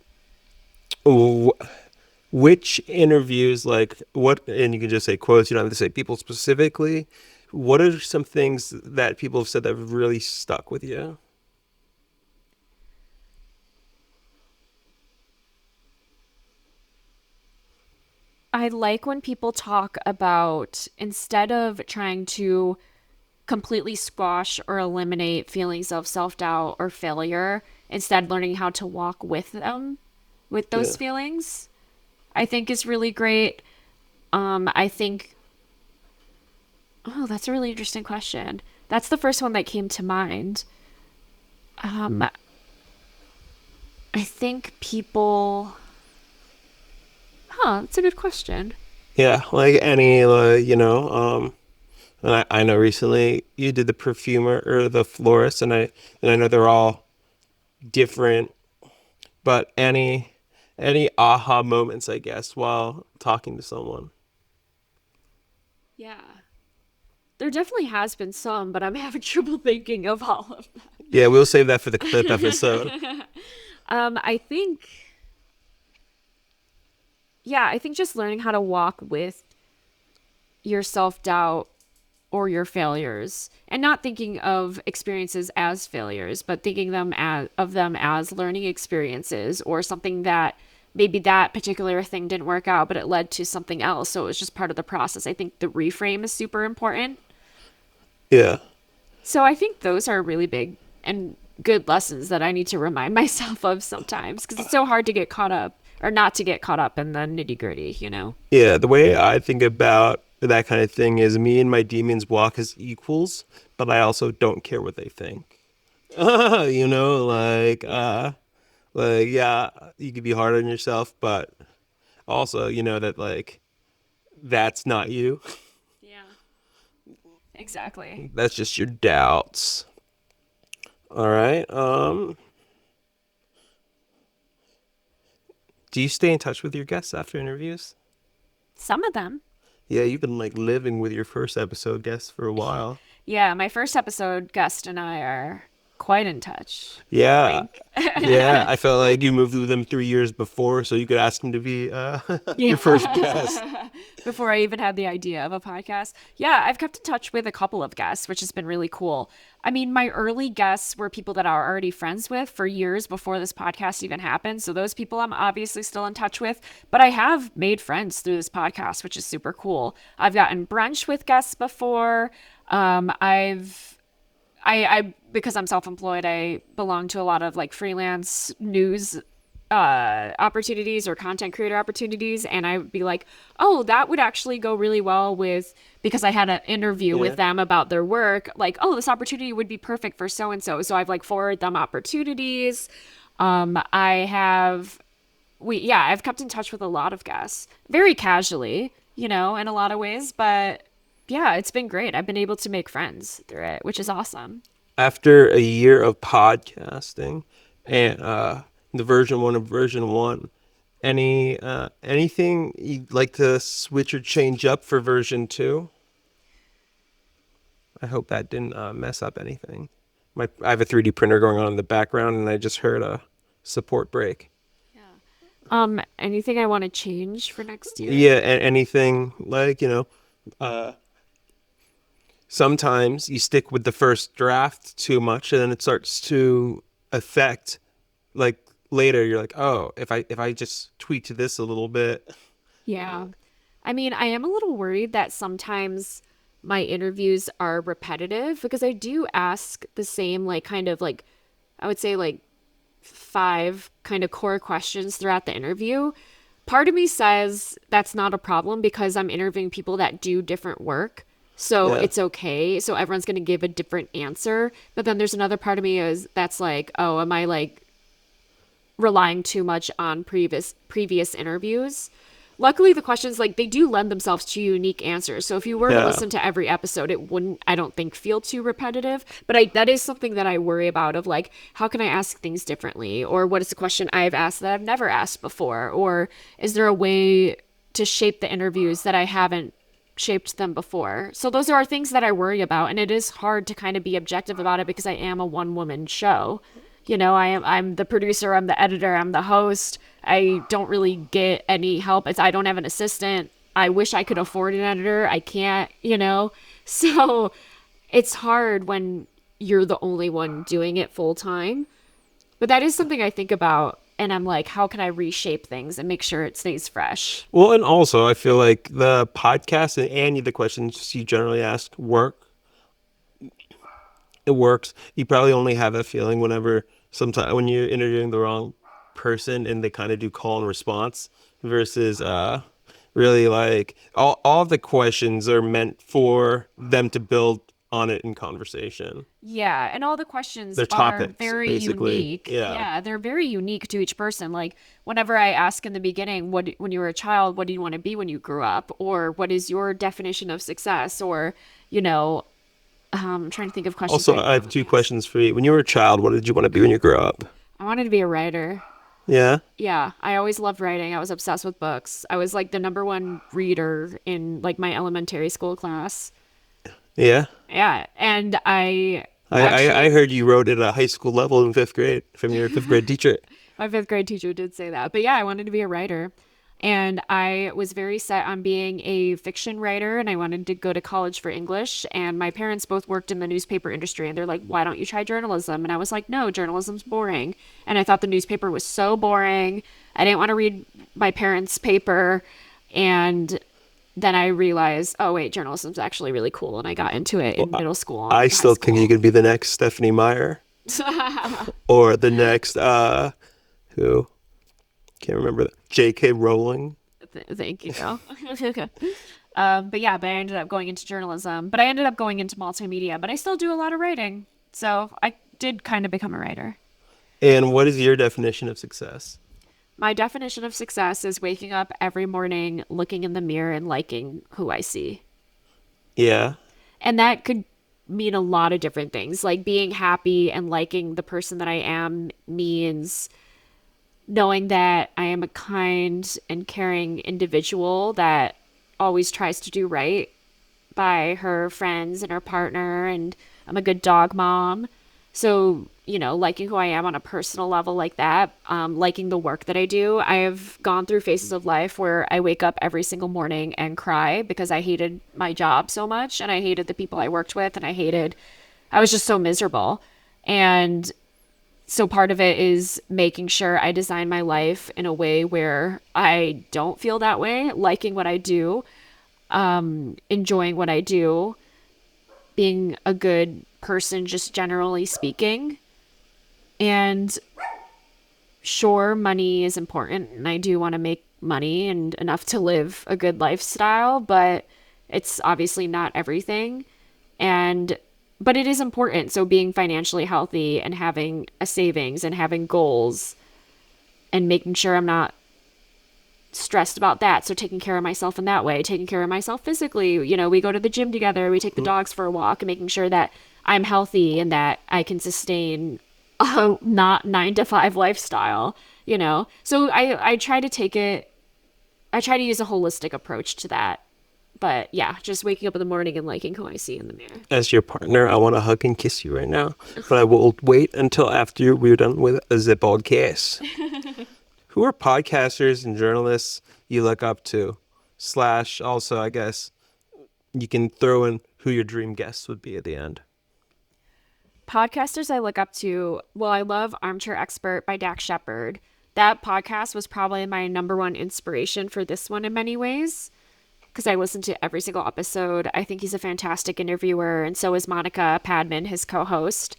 Which interviews, like what, and you can just say quotes, you don't have to say people specifically. What are some things that people have said that have really stuck with you? I like when people talk about, instead of trying to completely squash or eliminate feelings of self-doubt or failure, instead learning how to walk with them, with those feelings, I think is really great. I think, oh, that's a really interesting question. That's the first one that came to mind. Um, I think people. Huh, that's a good question. Yeah, like any, and I know recently you did the perfumer or the florist, and I know they're all different, but any aha moments, I guess, while talking to someone. Yeah. There definitely has been some, but I'm having trouble thinking of all of Yeah, we'll save that for the clip episode. them. I think, yeah, I think just learning how to walk with your self-doubt or your failures and not thinking of experiences as failures, but thinking of them as learning experiences or something that maybe that particular thing didn't work out, but it led to something else. So it was just part of the process. I think the reframe is super important. Yeah. So I think those are really big and good lessons that I need to remind myself of sometimes because it's so hard to get caught up or not to get caught up in the nitty gritty, you know? Yeah, the way I think about that kind of thing is me and my demons walk as equals, but I also don't care what they think. You know, like yeah, you could be hard on yourself, but also you know that like that's not you. Yeah, exactly. That's just your doubts. All right. Do you stay in touch with your guests after interviews? Some of them. Yeah, you've been like living with your first episode guests for a while. Yeah, my first episode guest and I are quite in touch. Yeah. Wink. Yeah, I felt like you moved with them 3 years before, so you could ask him to be your first guest. Before I even had the idea of a podcast. Yeah, I've kept in touch with a couple of guests, which has been really cool. I mean, my early guests were people that I are already friends with for years before this podcast even happened. So those people I'm obviously still in touch with, but I have made friends through this podcast, which is super cool. I've gotten brunch with guests before. I because I'm self-employed, I belong to a lot of like freelance news opportunities or content creator opportunities, and I would be like, oh, that would actually go really well with because I had an interview Yeah. with them about their work. Like, oh, this opportunity would be perfect for so and so. So I've like forwarded them opportunities. I have I've kept in touch with a lot of guests very casually, you know, in a lot of ways, but yeah, it's been great. I've been able to make friends through it, which is awesome. After a year of podcasting and the version 1 of version 1, anything you'd like to switch or change up for version 2? I hope that didn't mess up anything. I have a 3D printer going on in the background, and I just heard a support break. Anything I want to change for next year? Yeah, anything like, sometimes you stick with the first draft too much, and then it starts to affect, like, later you're like, oh, if I just tweak to this a little bit. Yeah. I mean, I am a little worried that sometimes my interviews are repetitive because I do ask the same, like, kind of like, I would say, like, 5 kind of core questions throughout the interview. Part of me says that's not a problem because I'm interviewing people that do different work. So Yeah. it's okay. So everyone's going to give a different answer. But then there's another part of me that's like, oh, am I like relying too much on previous interviews? Luckily, the questions like they do lend themselves to unique answers. So if you were to Yeah. listen to every episode, it wouldn't, I don't think, feel too repetitive. But that is something that I worry about of like, how can I ask things differently? Or what is a question I've asked that I've never asked before? Or is there a way to shape the interviews that I haven't shaped them before? So those are things that I worry about. And it is hard to kind of be objective about it because I am a one-woman show. You know, I'm the producer, I'm the editor, I'm the host. I don't really get any help. I don't have an assistant. I wish I could afford an editor. I can't, you know. So it's hard when you're the only one doing it full time. But that is something I think about, and I'm like, how can I reshape things and make sure it stays fresh? Well, and also I feel like the podcast and the questions you generally ask work. It works. You probably only have that feeling sometimes when you're interviewing the wrong person and they kind of do call and response versus really like all of the questions are meant for them to build on it in conversation. Yeah, and all the questions They're are topics, very basically. unique. Yeah. Yeah, they're very unique to each person. Like whenever I ask in the beginning, when you were a child, what do you want to be when you grew up? Or what is your definition of success? Or, I'm trying to think of questions Also, right I now. have two questions for you. When you were a child, what did you want to be when you grew up? I wanted to be a writer. Yeah. Yeah, I always loved writing. I was obsessed with books. I was like the number one reader in like my elementary school class. Yeah. Yeah, and I I actually heard you wrote at a high school level in fifth grade from your fifth grade teacher. my fifth grade teacher did say that. But yeah, I wanted to be a writer. And I was very set on being a fiction writer, and I wanted to go to college for English. And my parents both worked in the newspaper industry, and they're like, why don't you try journalism? And I was like, no, journalism's boring. And I thought the newspaper was so boring. I didn't want to read my parents' paper. And then I realized, oh, wait, journalism's actually really cool. And I got into it in middle school. And I high still think you school. could be the next Stephanie Meyer or the next, who? Can't remember. J.K. Rowling. Thank you. But I ended up going into journalism, but I ended up going into multimedia, but I still do a lot of writing. So I did kind of become a writer. And what is your definition of success? My definition of success is waking up every morning, looking in the mirror and liking who I see. Yeah. And that could mean a lot of different things. Like being happy and liking the person that I am means knowing that I am a kind and caring individual that always tries to do right by her friends and her partner, and I'm a good dog mom. So, liking who I am on a personal level like that, liking the work that I do. I have gone through phases of life where I wake up every single morning and cry because I hated my job so much, and I hated the people I worked with, and I was just so miserable. And so part of it is making sure I design my life in a way where I don't feel that way, liking what I do, enjoying what I do, being a good person, just generally speaking. And sure, money is important, and I do want to make money and enough to live a good lifestyle, but it's obviously not everything. But it is important. So being financially healthy and having a savings and having goals and making sure I'm not stressed about that. So taking care of myself in that way, taking care of myself physically. We go to the gym together, we take the dogs for a walk, and making sure that I'm healthy and that I can sustain a not 9 to 5 lifestyle, So I try to use a holistic approach to that. But yeah, just waking up in the morning and liking who I see in the mirror. As your partner, I want to hug and kiss you right now, but I will wait until after we're done with the podcast. Who are podcasters and journalists you look up to? / also, I guess, you can throw in who your dream guests would be at the end. Podcasters I look up to, well, I love Armchair Expert by Dax Shepard. That podcast was probably my number one inspiration for this one in many ways, because I listened to every single episode. I think he's a fantastic interviewer, and so is Monica Padman, his co-host.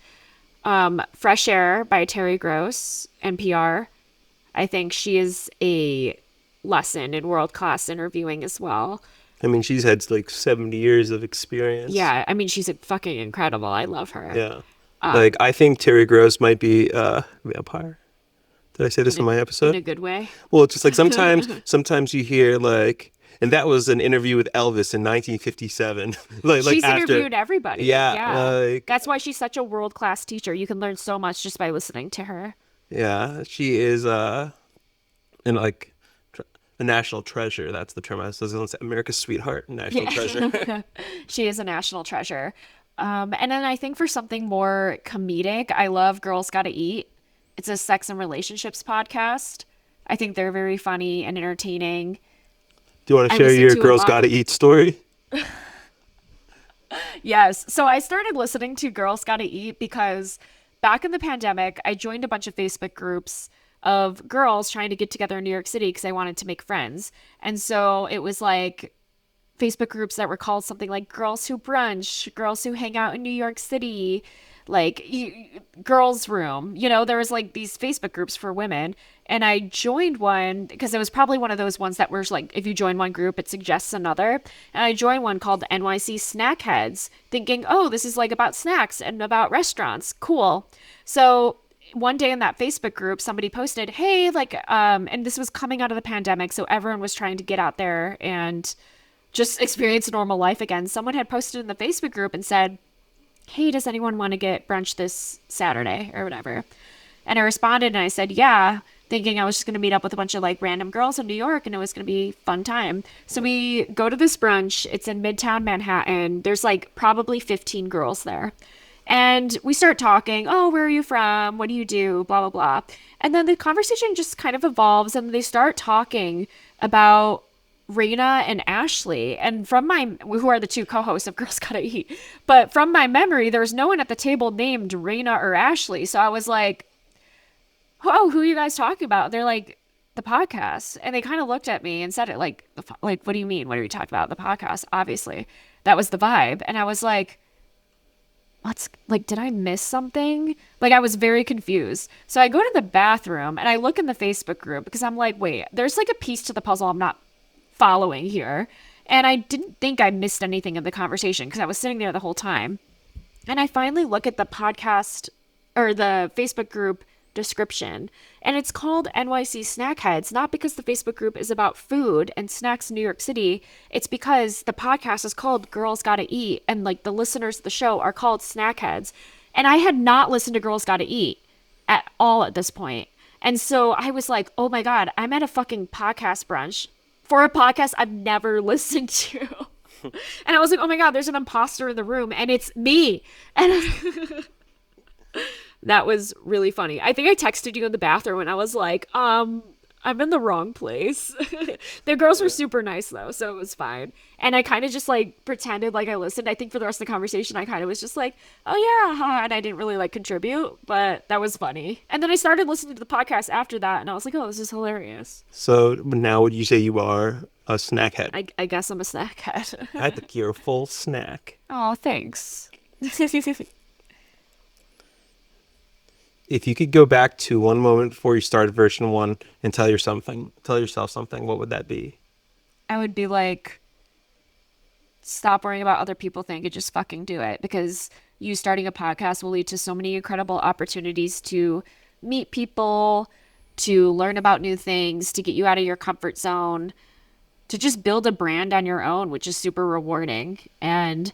Fresh Air by Terry Gross, NPR. I think she is a lesson in world-class interviewing as well. I mean, she's had like 70 years of experience. Yeah, I mean, she's fucking incredible. I love her. Yeah. I think Terry Gross might be a vampire. Did I say this in my episode? In a good way. Well, it's just like sometimes you hear like, and that was an interview with Elvis in 1957. She's interviewed everybody. Yeah. That's why she's such a world-class teacher. You can learn so much just by listening to her. Yeah, she is a national treasure. That's the term I was going to say. America's sweetheart, national treasure. She is a national treasure. And then I think for something more comedic, I love Girls Gotta Eat. It's a sex and relationships podcast. I think they're very funny and entertaining. Do you want to share your Girls Gotta Eat story? Yes. So I started listening to Girls Gotta Eat because back in the pandemic, I joined a bunch of Facebook groups of girls trying to get together in New York City because I wanted to make friends. And so it was like Facebook groups that were called something like Girls Who Brunch, Girls Who Hang Out in New York City, like girls' room. You know, there was like these Facebook groups for women, and I joined one because it was probably one of those ones that was like, if you join one group, it suggests another. And I joined one called NYC Snack Heads, thinking, oh, this is like about snacks and about restaurants. Cool. So one day in that Facebook group, somebody posted, hey, like, and this was coming out of the pandemic, so everyone was trying to get out there and just experience normal life again. Someone had posted in the Facebook group and said, hey, does anyone want to get brunch this Saturday or whatever? And I responded and I said, yeah, thinking I was just going to meet up with a bunch of like random girls in New York and it was going to be a fun time. So we go to this brunch. It's in Midtown Manhattan. There's like probably 15 girls there. And we start talking, oh, where are you from? What do you do? Blah, blah, blah. And then the conversation just kind of evolves and they start talking about Raina and Ashley. And who are the two co-hosts of Girls Gotta Eat. But from my memory, there was no one at the table named Raina or Ashley. So I was like, oh, who are you guys talking about? They're like, the podcast. And they kind of looked at me and said it like, what do you mean? What are we talking about? The podcast, obviously. That was the vibe. And I was like, did I miss something? Like, I was very confused. So I go to the bathroom and I look in the Facebook group because I'm like, wait, there's like a piece to the puzzle I'm not following here. And I didn't think I missed anything in the conversation because I was sitting there the whole time. And I finally look at the podcast or the Facebook group description, and it's called NYC Snack Heads, not because the Facebook group is about food and snacks in New York City. It's because the podcast is called Girls Gotta Eat, and like the listeners of the show are called Snack Heads. And I had not listened to Girls Gotta Eat at all at this point. And so I was like, oh my God, I'm at a fucking podcast brunch for a podcast I've never listened to. And I was like, oh my God, there's an imposter in the room and it's me. And that was really funny. I think I texted you in the bathroom and I was like, I'm in the wrong place. The girls were super nice though, so it was fine. And I kind of just like pretended like I listened. I think for the rest of the conversation, I kind of was just like, oh yeah, and I didn't really like contribute, but that was funny. And then I started listening to the podcast after that and I was like, oh, this is hilarious. So now would you say you are a snack head? I guess I'm a snack head. I think you're a full snack. Oh, thanks. If you could go back to one moment before you started version 1 and tell yourself something, what would that be? I would be like, stop worrying about other people think and just fucking do it, because you starting a podcast will lead to so many incredible opportunities to meet people, to learn about new things, to get you out of your comfort zone, to just build a brand on your own, which is super rewarding. And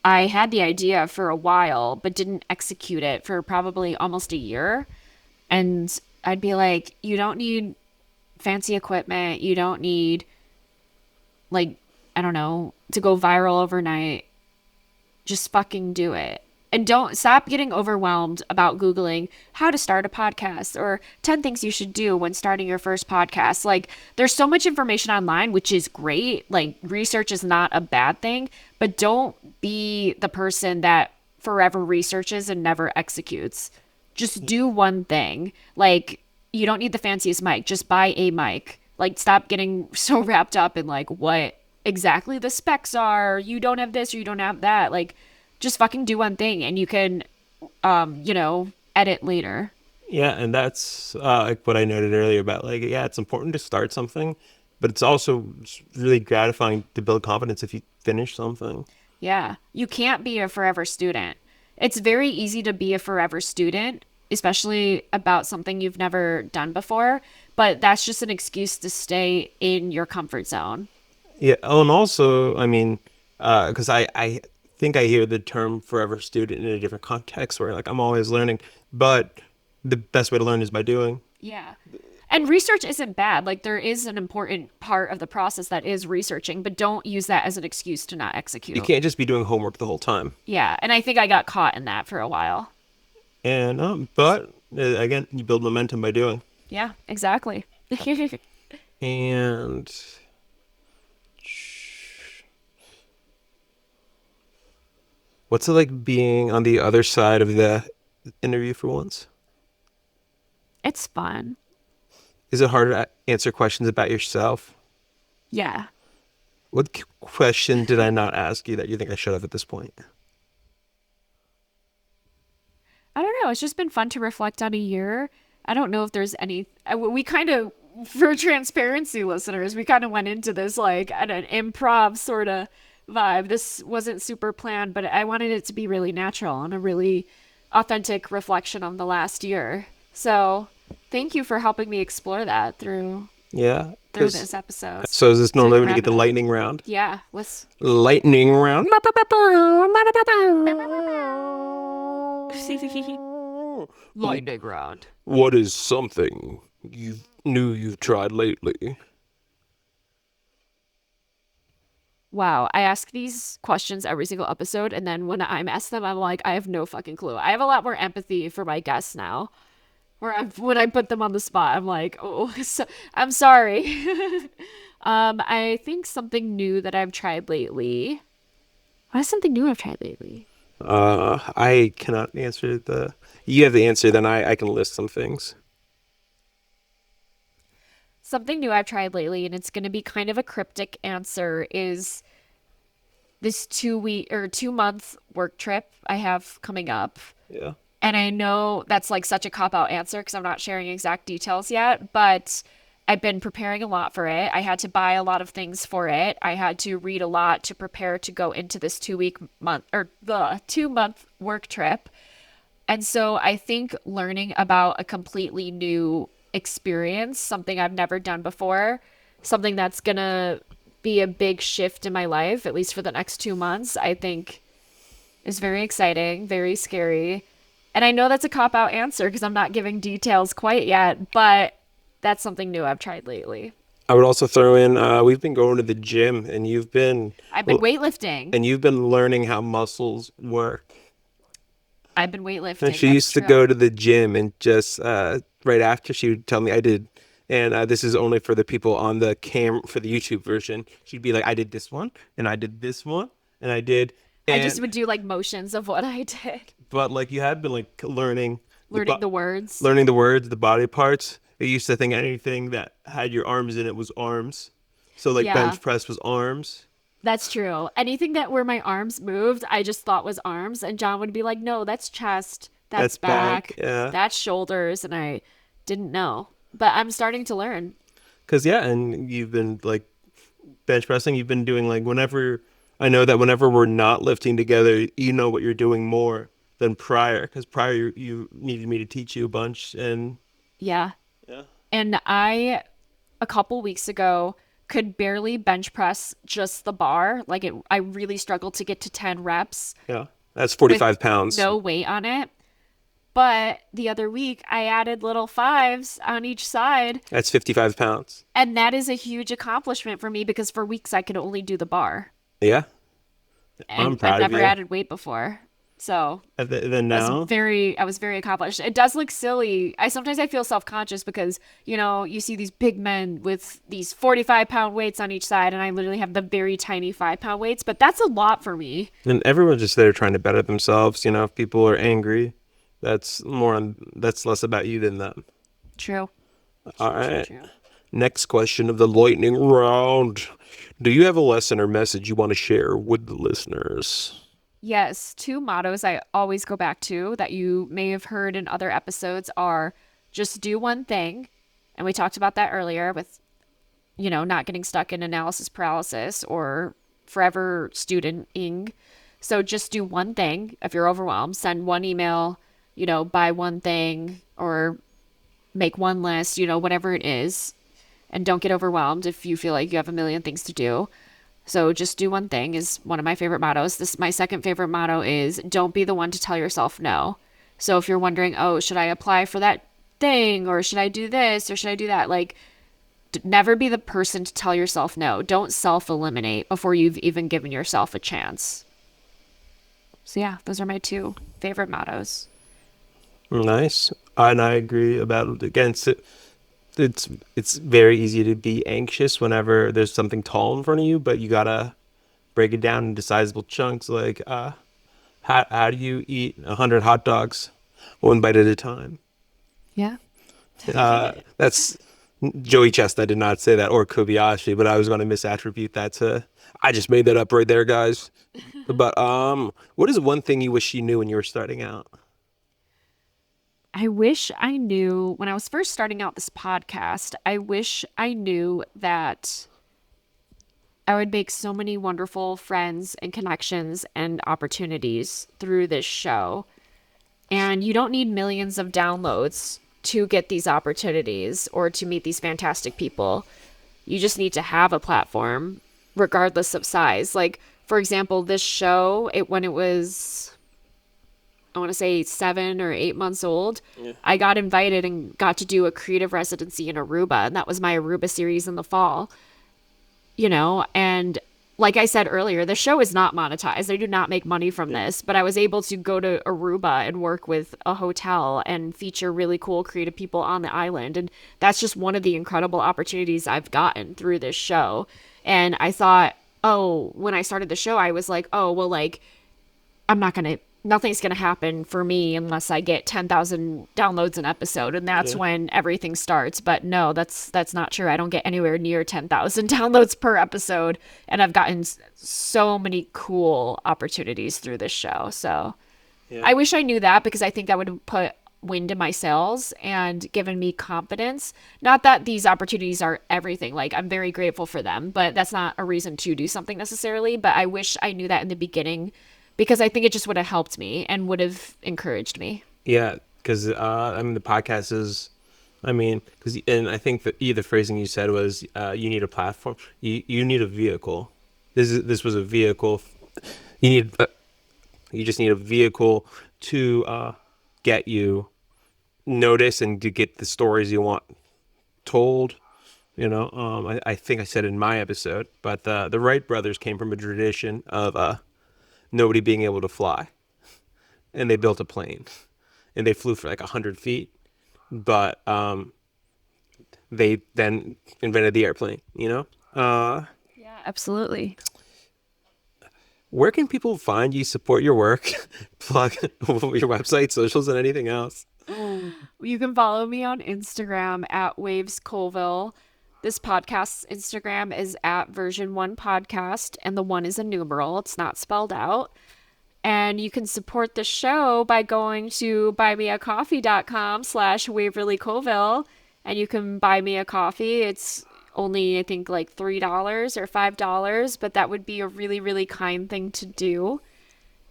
I had the idea for a while, but didn't execute it for probably almost a year. And I'd be like, you don't need fancy equipment. You don't need, like, I don't know, to go viral overnight. Just fucking do it. And don't stop getting overwhelmed about Googling how to start a podcast or 10 things you should do when starting your first podcast. Like, there's so much information online, which is great. Like, research is not a bad thing, but don't be the person that forever researches and never executes. Just do one thing. Like, you don't need the fanciest mic. Just buy a mic. Like, stop getting so wrapped up in like what exactly the specs are. You don't have this or you don't have that. Like, just fucking do one thing and you can, edit later. Yeah, and that's like what I noted earlier about like, yeah, it's important to start something, but it's also really gratifying to build confidence if you finish something. Yeah, you can't be a forever student. It's very easy to be a forever student, especially about something you've never done before, but that's just an excuse to stay in your comfort zone. Yeah, oh, and also, I mean, because I think I hear the term forever student in a different context where like I'm always learning, but the best way to learn is by doing. Yeah. And research isn't bad. Like, there is an important part of the process that is researching, but don't use that as an excuse to not execute. You can't just be doing homework the whole time. Yeah, and I think I got caught in that for a while. And but again, you build momentum by doing. Yeah, exactly. And what's it like being on the other side of the interview for once? It's fun. Is it hard to answer questions about yourself? Yeah. What question did I not ask you that you think I should have at this point? I don't know. It's just been fun to reflect on a year. I don't know if there's any. We kind of, for transparency listeners, we kind of went into this like at an improv sort of vibe. This wasn't super planned, but I wanted it to be really natural and a really authentic reflection on the last year. So thank you for helping me explore that through Yeah. this episode. So is this normally when you wrap get the it up. lightning round? Yeah, let's. Lightning round. Lightning round. What is something you've tried lately? Wow, I ask these questions every single episode, and then when I'm asked them, I'm like, I have no fucking clue. I have a lot more empathy for my guests now. When I put them on the spot, I'm like, oh, I'm sorry. I think something new that I've tried lately. What is something new I've tried lately? I cannot answer the. You have the answer, then I can list some things. Something new I've tried lately, and it's going to be kind of a cryptic answer, is this 2-month work trip I have coming up. Yeah. And I know that's like such a cop-out answer because I'm not sharing exact details yet, but I've been preparing a lot for it. I had to buy a lot of things for it. I had to read a lot to prepare to go into this 2-month work trip. And so I think learning about a completely new experience, something I've never done before, something that's gonna be a big shift in my life, at least for the next 2 months, I think is very exciting, very scary. And I know that's a cop-out answer because I'm not giving details quite yet, but that's something new I've tried lately. I would also throw in, we've been going to the gym, and I've been weightlifting. and you've been learning how muscles work. I've been weightlifting. And she that's used to true. go to the gym, and just right after she would tell me I did, and this is only for the people on the for the YouTube version. She'd be like, I did this one, and I did this one, and I did. And, I just would do like motions of what I did. But like you had been like learning Learning the words. learning the words, the body parts. I used to think anything that had your arms in it was arms. So like Yeah. bench press was arms. That's true. Anything that where my arms moved, I just thought was arms. And John would be like, no, that's chest. That's back. Yeah. That's shoulders. And I didn't know. But I'm starting to learn. Cause yeah, and you've been like bench pressing. You've been doing like whenever whenever we're not lifting together, you know what you're doing more than prior. Cause prior you needed me to teach you a bunch, and Yeah. yeah. And I, a couple weeks ago, could barely bench press just the bar. Like I really struggled to get to 10 reps. Yeah. That's 45 with pounds. No weight on it. But the other week, I added little 5s on each side. That's 55 pounds. And that is a huge accomplishment for me because for weeks I could only do the bar. Yeah. And I'm proud I've of never you. added weight before. So And then now. I was very accomplished. It does look silly. Sometimes I feel self-conscious because, you see these big men with these 45-pound weights on each side, and I literally have the very tiny 5-pound weights, but that's a lot for me. And everyone's just there trying to better themselves. If people are angry, that's less about you than them. True. All right. True. Next question of the lightning round. Do you have a lesson or message you want to share with the listeners? Yes, 2 mottos I always go back to that you may have heard in other episodes are just do one thing. And we talked about that earlier with, not getting stuck in analysis paralysis or forever studenting. So just do one thing. If you're overwhelmed, send one email, buy one thing or make one list, whatever it is. And don't get overwhelmed if you feel like you have a million things to do. So just do one thing is one of my favorite mottos. My second favorite motto is don't be the one to tell yourself no. So if you're wondering, oh, should I apply for that thing or should I do this or should I do that? Like never be the person to tell yourself no. Don't self-eliminate before you've even given yourself a chance. So yeah, those are my 2 favorite mottos. Nice. And I agree about against it. It's very easy to be anxious whenever there's something tall in front of you, but you gotta break it down into sizable chunks. Like, how do you eat 100 hot dogs, one bite at a time? Yeah. That's Joey Chestnut did not say that, or Kobayashi, but I was going to misattribute that to. I just made that up right there, guys. But what is one thing you wish you knew when you were starting out? I wish I knew when I was first starting out this podcast, I wish I knew that I would make so many wonderful friends and connections and opportunities through this show. And you don't need millions of downloads to get these opportunities or to meet these fantastic people. You just need to have a platform, regardless of size. Like, for example, this show, when it was, I want to say 7 or 8 months old, I got invited and got to do a creative residency in Aruba. And that was my Aruba series in the fall. And like I said earlier, the show is not monetized. I do not make money from this, but I was able to go to Aruba and work with a hotel and feature really cool creative people on the island. And that's just one of the incredible opportunities I've gotten through this show. And I thought, when I started the show, I was like, nothing's going to happen for me unless I get 10,000 downloads an episode. And that's when everything starts. But no, that's not true. I don't get anywhere near 10,000 downloads per episode. And I've gotten so many cool opportunities through this show. So I wish I knew that, because I think that would have put wind in my sails and given me confidence. Not that these opportunities are everything. Like, I'm very grateful for them, but that's not a reason to do something necessarily. But I wish I knew that in the beginning, because I think it just would have helped me and would have encouraged me. Yeah, because the podcast is, and I think that the phrasing you said was, you need a platform, you need a vehicle. This was a vehicle. You just need a vehicle to get you noticed and to get the stories you want told. I think I said in my episode, but the Wright brothers came from a tradition of nobody being able to fly, and they built a plane, and they flew for like 100 feet, but they then invented the airplane. Yeah, absolutely. Where can people find you, support your work, plug your website, socials, and anything else? You can follow me on Instagram at Waves Colville. This podcast's Instagram is at version1 podcast, and the 1 is a numeral. It's not spelled out. And you can support the show by going to buymeacoffee.com/Waverly Colville, and you can buy me a coffee. It's only, I think, like $3 or $5, but that would be a really, really kind thing to do.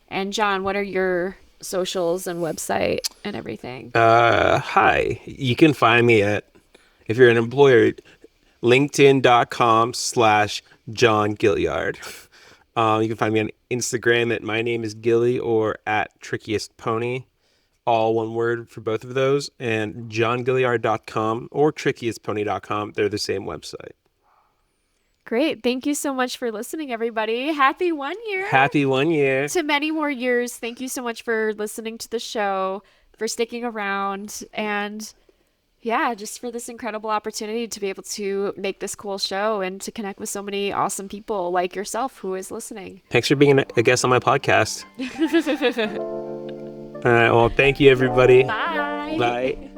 And John, what are your socials and website and everything? Hi. You can find me at, if you're an employer, linkedin.com/John Guilyard. You can find me on Instagram at my name is Gilly, or at Trickiest Pony, all one word for both of those, and johnguilyard.com or trickiestpony.com. They're the same website. Great. Thank you so much for listening, everybody. Happy 1 year. Happy 1 year. To many more years. Thank you so much for listening to the show, for sticking around, and just for this incredible opportunity to be able to make this cool show and to connect with so many awesome people like yourself who is listening. Thanks for being a guest on my podcast. All right. Well, thank you, everybody. Bye. Bye.